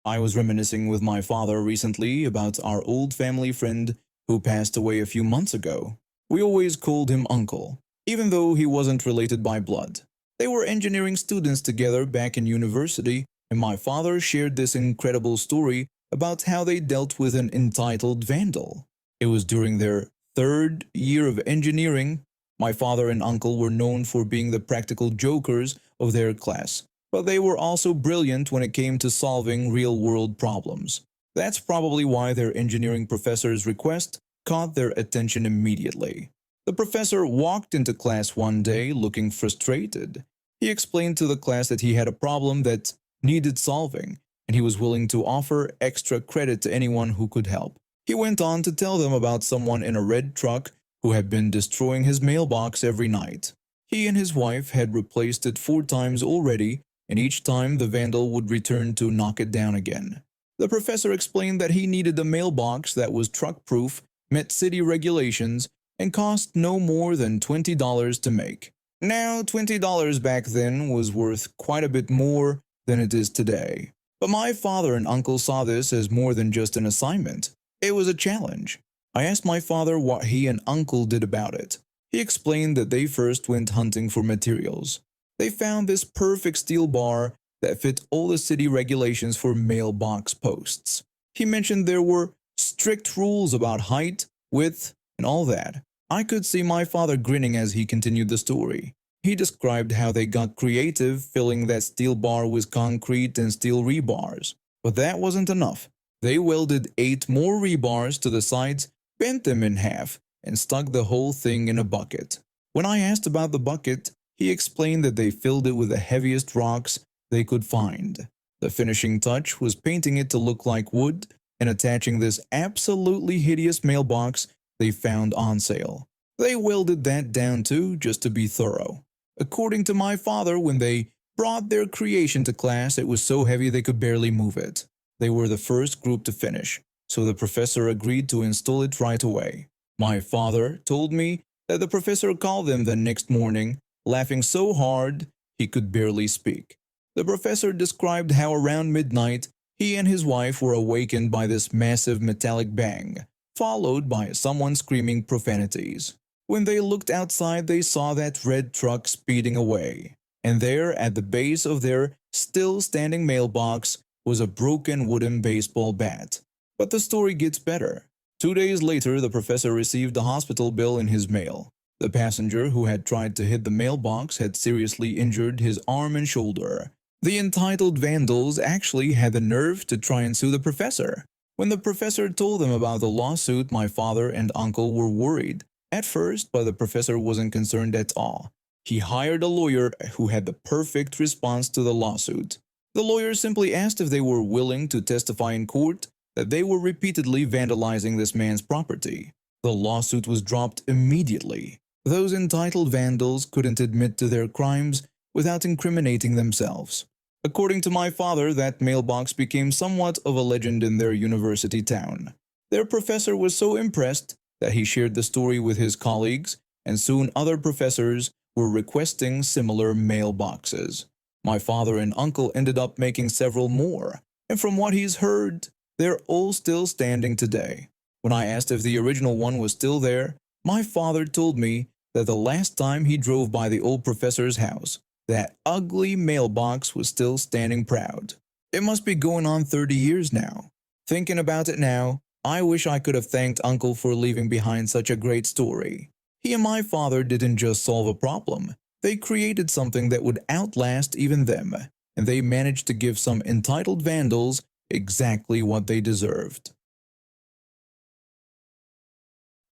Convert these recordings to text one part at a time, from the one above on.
I was reminiscing with my father recently about our old family friend who passed away a few months ago. We always called him Uncle, even though he wasn't related by blood. They were engineering students together back in university, and my father shared this incredible story about how they dealt with an entitled vandal. It was during their third year of engineering. My father and uncle were known for being the practical jokers of their class, but they were also brilliant when it came to solving real-world problems. That's probably why their engineering professor's request caught their attention immediately. The professor walked into class one day looking frustrated. He explained to the class that he had a problem that needed solving, and he was willing to offer extra credit to anyone who could help. He went on to tell them about someone in a red truck who had been destroying his mailbox every night. He and his wife had replaced it 4 times already, and each time the vandal would return to knock it down again. The professor explained that he needed a mailbox that was truck-proof, met city regulations, and cost no more than $20 to make. Now, $20 back then was worth quite a bit more than it is today. But my father and uncle saw this as more than just an assignment. It was a challenge. I asked my father what he and uncle did about it. He explained that they first went hunting for materials. They found this perfect steel bar that fit all the city regulations for mailbox posts. He mentioned there were strict rules about height, width, and all that. I could see my father grinning as he continued the story. He described how they got creative filling that steel bar with concrete and steel rebars. But that wasn't enough. They welded 8 more rebars to the sides, bent them in half, and stuck the whole thing in a bucket. When I asked about the bucket, he explained that they filled it with the heaviest rocks they could find. The finishing touch was painting it to look like wood and attaching this absolutely hideous mailbox they found on sale. They welded that down too, just to be thorough. According to my father, when they brought their creation to class, it was so heavy they could barely move it. They were the first group to finish, so the professor agreed to install it right away. My father told me that the professor called them the next morning, laughing so hard he could barely speak. The professor described how around midnight he and his wife were awakened by this massive metallic bang, followed by someone screaming profanities. When they looked outside, they saw that red truck speeding away, and there at the base of their still-standing mailbox was a broken wooden baseball bat. But the story gets better. 2 days later, the professor received a hospital bill in his mail. The passenger who had tried to hit the mailbox had seriously injured his arm and shoulder. The entitled vandals actually had the nerve to try and sue the professor. When the professor told them about the lawsuit, my father and uncle were worried at first, but the professor wasn't concerned at all. He hired a lawyer who had the perfect response to the lawsuit. The lawyer simply asked if they were willing to testify in court that they were repeatedly vandalizing this man's property. The lawsuit was dropped immediately. Those entitled vandals couldn't admit to their crimes without incriminating themselves. According to my father, that mailbox became somewhat of a legend in their university town. Their professor was so impressed that he shared the story with his colleagues, and soon other professors were requesting similar mailboxes. My father and uncle ended up making several more, and from what he's heard, they're all still standing today. When I asked if the original one was still there, my father told me that the last time he drove by the old professor's house, that ugly mailbox was still standing proud. It must be going on 30 years now. Thinking about it now, I wish I could have thanked Uncle for leaving behind such a great story. He and my father didn't just solve a problem. They created something that would outlast even them, and they managed to give some entitled vandals exactly what they deserved.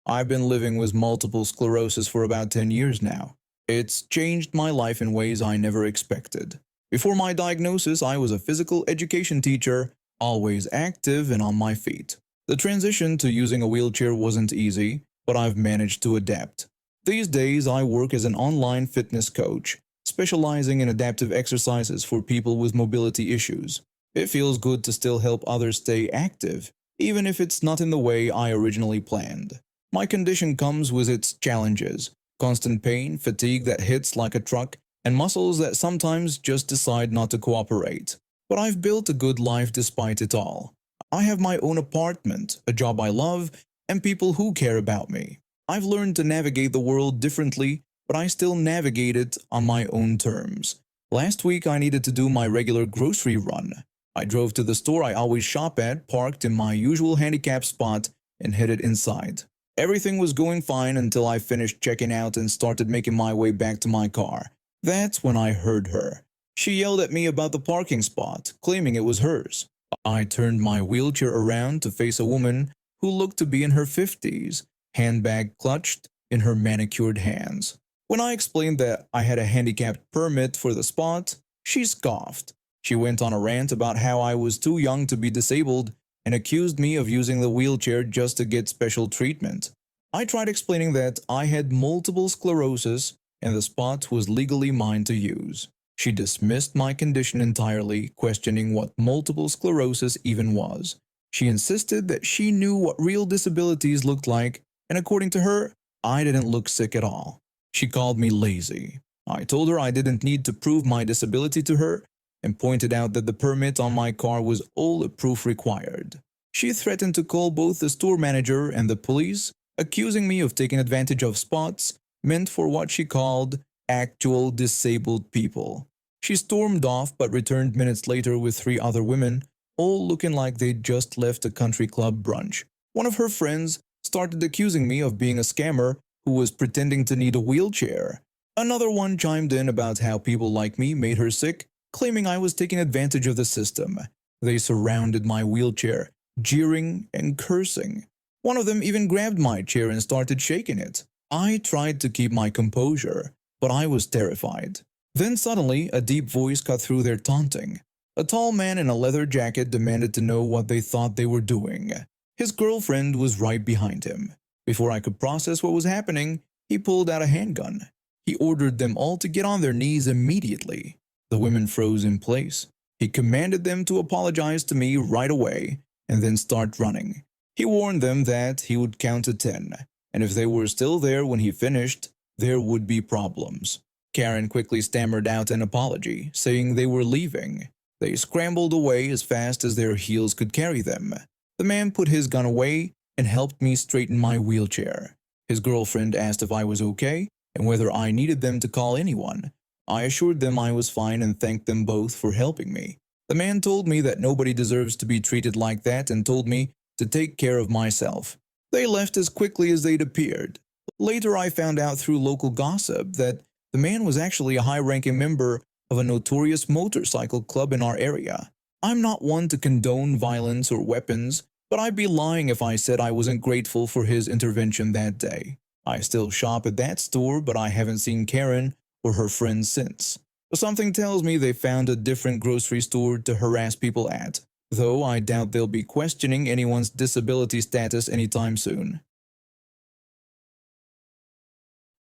I've been living with multiple sclerosis for about 10 years now. It's changed my life in ways I never expected. Before my diagnosis, I was a physical education teacher, always active and on my feet. The transition to using a wheelchair wasn't easy, but I've managed to adapt. These days, I work as an online fitness coach, specializing in adaptive exercises for people with mobility issues. It feels good to still help others stay active, even if it's not in the way I originally planned. My condition comes with its challenges: constant pain, fatigue that hits like a truck, and muscles that sometimes just decide not to cooperate. but I've built a good life despite it all. I have my own apartment, a job I love, and people who care about me. I've learned to navigate the world differently, but I still navigate it on my own terms. Last week, I needed to do my regular grocery run. I drove to the store I always shop at, parked in my usual handicapped spot, and headed inside. Everything was going fine until I finished checking out and started making my way back to my car. That's when I heard her. She yelled at me about the parking spot, claiming it was hers. I turned my wheelchair around to face a woman who looked to be in her 50s, handbag clutched in her manicured hands. When I explained that I had a handicapped permit for the spot, she scoffed. She went on a rant about how I was too young to be disabled and accused me of using the wheelchair just to get special treatment. I tried explaining that I had multiple sclerosis and the spot was legally mine to use. She dismissed my condition entirely, questioning what multiple sclerosis even was. She insisted that she knew what real disabilities looked like, and according to her, I didn't look sick at all. She called me lazy. I told her I didn't need to prove my disability to her, and pointed out that the permit on my car was all the proof required. She threatened to call both the store manager and the police, accusing me of taking advantage of spots meant for what she called actual disabled people. She stormed off but returned minutes later with 3 other women, all looking like they'd just left a country club brunch. One of her friends started accusing me of being a scammer who was pretending to need a wheelchair. Another one chimed in about how people like me made her sick, claiming I was taking advantage of the system. They surrounded my wheelchair, jeering and cursing. One of them even grabbed my chair and started shaking it. I tried to keep my composure, but I was terrified. Then suddenly, a deep voice cut through their taunting. A tall man in a leather jacket demanded to know what they thought they were doing. His girlfriend was right behind him. Before I could process what was happening, he pulled out a handgun. He ordered them all to get on their knees immediately. The women froze in place. He commanded them to apologize to me right away and then start running. He warned them that he would count to 10, and if they were still there when he finished, there would be problems. Karen quickly stammered out an apology, saying they were leaving. They scrambled away as fast as their heels could carry them. The man put his gun away and helped me straighten my wheelchair. His girlfriend asked if I was okay and whether I needed them to call anyone. I assured them I was fine and thanked them both for helping me. The man told me that nobody deserves to be treated like that and told me to take care of myself. They left as quickly as they'd appeared. Later I found out through local gossip that the man was actually a high-ranking member of a notorious motorcycle club in our area. I'm not one to condone violence or weapons, but I'd be lying if I said I wasn't grateful for his intervention that day. I still shop at that store, but I haven't seen Karen or her friends since. Something tells me they found a different grocery store to harass people at, though I doubt they'll be questioning anyone's disability status anytime soon.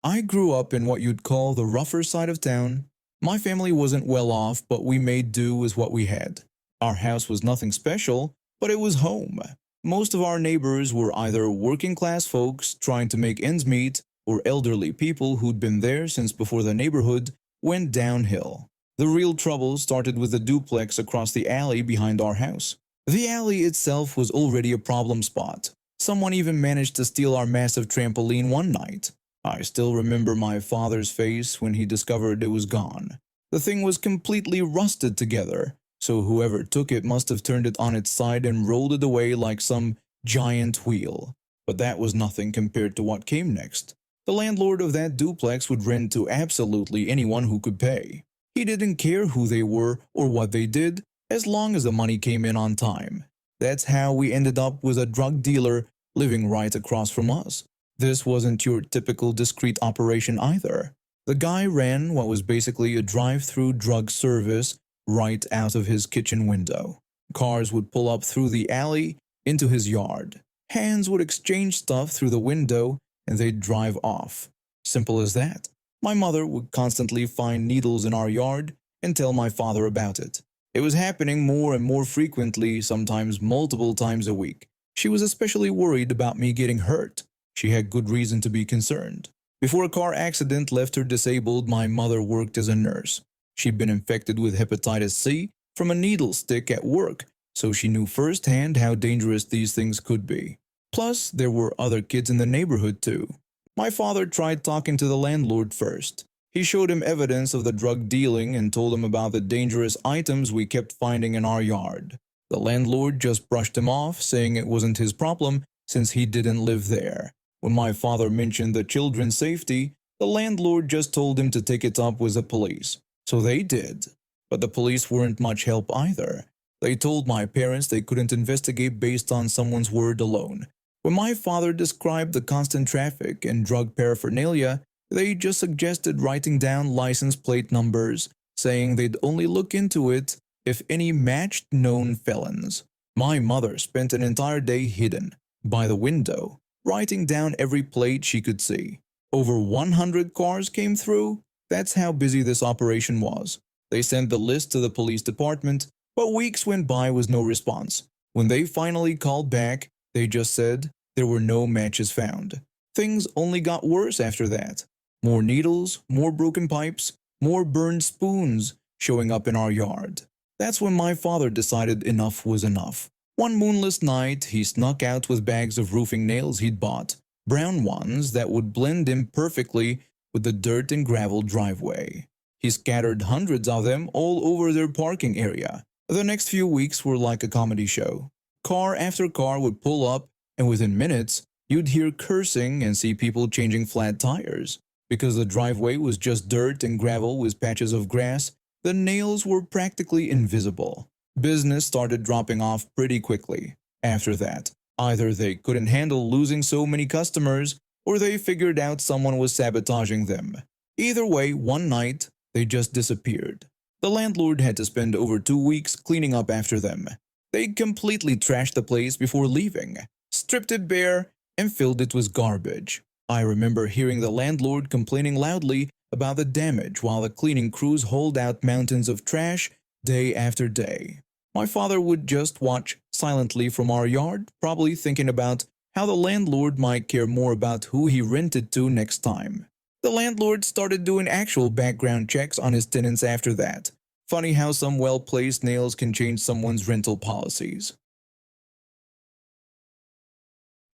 I grew up in what you'd call the rougher side of town. My family wasn't well off, but we made do with what we had. Our house was nothing special, but it was home. Most of our neighbors were either working-class folks trying to make ends meet or elderly people who'd been there since before the neighborhood went downhill. The real trouble started with the duplex across the alley behind our house. The alley itself was already a problem spot. Someone even managed to steal our massive trampoline one night. I still remember my father's face when he discovered it was gone. The thing was completely rusted together, so whoever took it must have turned it on its side and rolled it away like some giant wheel. But that was nothing compared to what came next. The landlord of that duplex would rent to absolutely anyone who could pay. He didn't care who they were or what they did, as long as the money came in on time. That's how we ended up with a drug dealer living right across from us. This wasn't your typical discreet operation either. The guy ran what was basically a drive-through drug service right out of his kitchen window. Cars would pull up through the alley into his yard. Hands would exchange stuff through the window and they'd drive off. Simple as that. My mother would constantly find needles in our yard and tell my father about it. It was happening more and more frequently, sometimes multiple times a week. She was especially worried about me getting hurt. She had good reason to be concerned. Before a car accident left her disabled, my mother worked as a nurse. She'd been infected with hepatitis C from a needle stick at work, so she knew firsthand how dangerous these things could be. Plus, there were other kids in the neighborhood too. My father tried talking to the landlord first. He showed him evidence of the drug dealing and told him about the dangerous items we kept finding in our yard. The landlord just brushed him off, saying it wasn't his problem since he didn't live there. When my father mentioned the children's safety, the landlord just told him to take it up with the police. So they did. But the police weren't much help either. They told my parents they couldn't investigate based on someone's word alone. When my father described the constant traffic and drug paraphernalia, they just suggested writing down license plate numbers, saying they'd only look into it if any matched known felons. My mother spent an entire day hidden, by the window, writing down every plate she could see. Over 100 cars came through. That's how busy this operation was. They sent the list to the police department, but weeks went by with no response. When they finally called back, they just said there were no matches found. Things only got worse after that. More needles, more broken pipes, more burned spoons showing up in our yard. That's when my father decided enough was enough. One moonless night, he snuck out with bags of roofing nails he'd bought, brown ones that would blend in perfectly with the dirt and gravel driveway. He scattered hundreds of them all over their parking area. The next few weeks were like a comedy show. Car after car would pull up, and within minutes, you'd hear cursing and see people changing flat tires. Because the driveway was just dirt and gravel with patches of grass, the nails were practically invisible. Business started dropping off pretty quickly. After that, either they couldn't handle losing so many customers, or they figured out someone was sabotaging them. Either way, one night, they just disappeared. The landlord had to spend over 2 weeks cleaning up after them. They completely trashed the place before leaving, stripped it bare, and filled it with garbage. I remember hearing the landlord complaining loudly about the damage while the cleaning crews hauled out mountains of trash day after day. My father would just watch silently from our yard, probably thinking about how the landlord might care more about who he rented to next time. The landlord started doing actual background checks on his tenants after that. Funny how some well-placed nails can change someone's rental policies.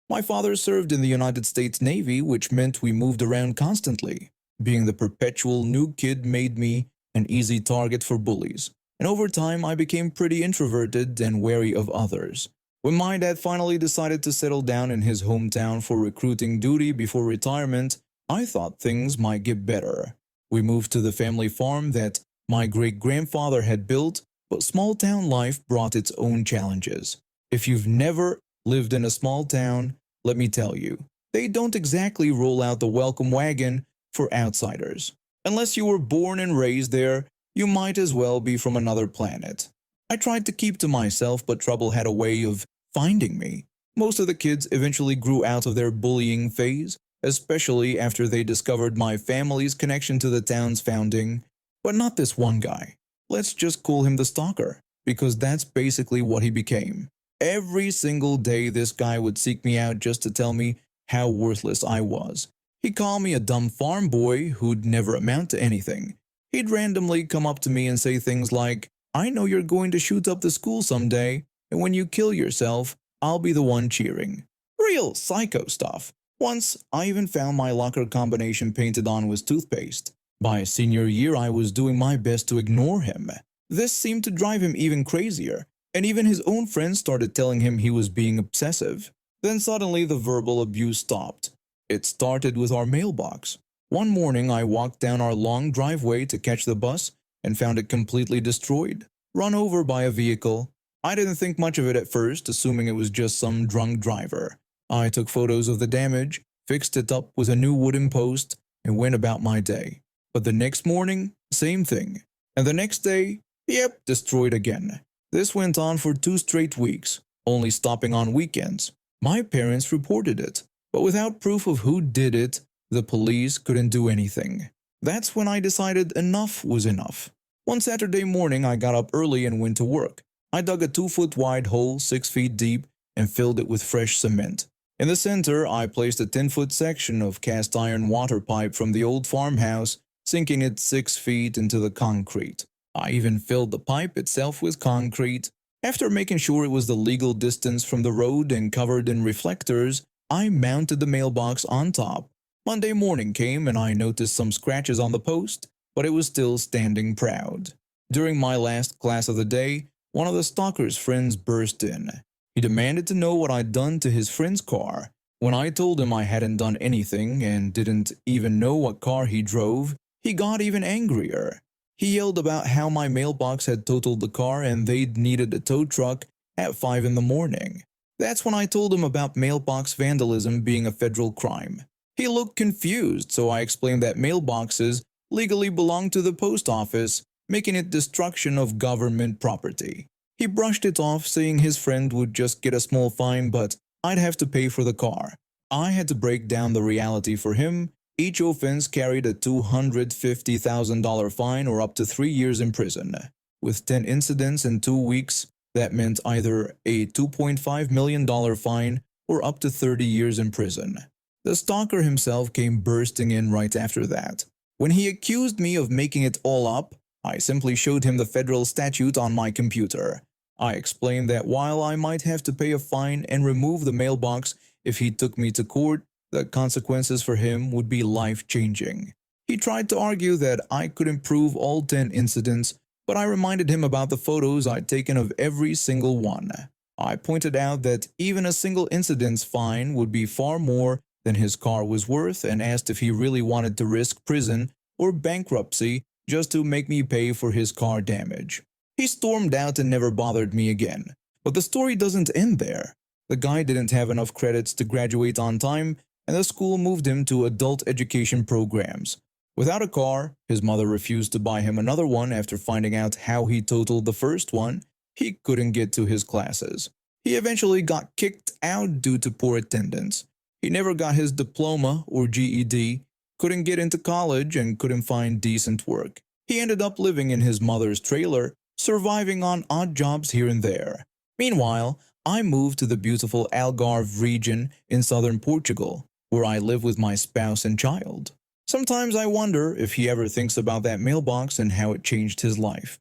My father served in the United States Navy, which meant we moved around constantly. Being the perpetual new kid made me an easy target for bullies, and over time I became pretty introverted and wary of others. When my dad finally decided to settle down in his hometown for recruiting duty before retirement, I thought things might get better. We moved to the family farm that my great-grandfather had built, but small-town life brought its own challenges. If you've never lived in a small town, let me tell you, they don't exactly roll out the welcome wagon for outsiders. Unless you were born and raised there, you might as well be from another planet. I tried to keep to myself, but trouble had a way of finding me. Most of the kids eventually grew out of their bullying phase, especially after they discovered my family's connection to the town's founding. But not this one guy. Let's just call him the stalker, because that's basically what he became. Every single day this guy would seek me out just to tell me how worthless I was. He'd call me a dumb farm boy who'd never amount to anything. He'd randomly come up to me and say things like, "I know you're going to shoot up the school someday, and when you kill yourself, I'll be the one cheering." Real psycho stuff. Once, I even found my locker combination painted on with toothpaste. By senior year, I was doing my best to ignore him. This seemed to drive him even crazier, and even his own friends started telling him he was being obsessive. Then suddenly the verbal abuse stopped. It started with our mailbox. One morning I walked down our long driveway to catch the bus and found it completely destroyed, run over by a vehicle. I didn't think much of it at first, assuming it was just some drunk driver. I took photos of the damage, fixed it up with a new wooden post, and went about my day. But the next morning, same thing. And the next day, yep, destroyed again. This went on for 2 straight weeks, only stopping on weekends. My parents reported it, but without proof of who did it, the police couldn't do anything. That's when I decided enough was enough. One Saturday morning, I got up early and went to work. I dug a 2-foot wide hole 6 feet deep and filled it with fresh cement. In the center, I placed a 10-foot section of cast iron water pipe from the old farmhouse, sinking it 6 feet into the concrete. I even filled the pipe itself with concrete. After making sure it was the legal distance from the road and covered in reflectors, I mounted the mailbox on top. Monday morning came and I noticed some scratches on the post, but it was still standing proud. During my last class of the day, one of the stalker's friends burst in. He demanded to know what I'd done to his friend's car. When I told him I hadn't done anything and didn't even know what car he drove, he got even angrier. He yelled about how my mailbox had totaled the car and they'd needed a tow truck at 5 in the morning. That's when I told him about mailbox vandalism being a federal crime. He looked confused, so I explained that mailboxes legally belong to the post office, making it destruction of government property. He brushed it off, saying his friend would just get a small fine, but I'd have to pay for the car. I had to break down the reality for him. Each offense carried a $250,000 fine or up to 3 years in prison. With 10 incidents in 2 weeks, that meant either a $2.5 million fine or up to 30 years in prison. The stalker himself came bursting in right after that. When he accused me of making it all up, I simply showed him the federal statute on my computer. I explained that while I might have to pay a fine and remove the mailbox if he took me to court, the consequences for him would be life-changing. He tried to argue that I could prove all 10 incidents, but I reminded him about the photos I'd taken of every single one. I pointed out that even a single incident's fine would be far more than his car was worth and asked if he really wanted to risk prison or bankruptcy just to make me pay for his car damage. He stormed out and never bothered me again. But the story doesn't end there. The guy didn't have enough credits to graduate on time, and the school moved him to adult education programs. Without a car, his mother refused to buy him another one after finding out how he totaled the first one. He couldn't get to his classes. He eventually got kicked out due to poor attendance. He never got his diploma or GED, couldn't get into college, and couldn't find decent work. He ended up living in his mother's trailer, surviving on odd jobs here and there. Meanwhile, I moved to the beautiful Algarve region in southern Portugal, where I live with my spouse and child. Sometimes I wonder if he ever thinks about that mailbox and how it changed his life.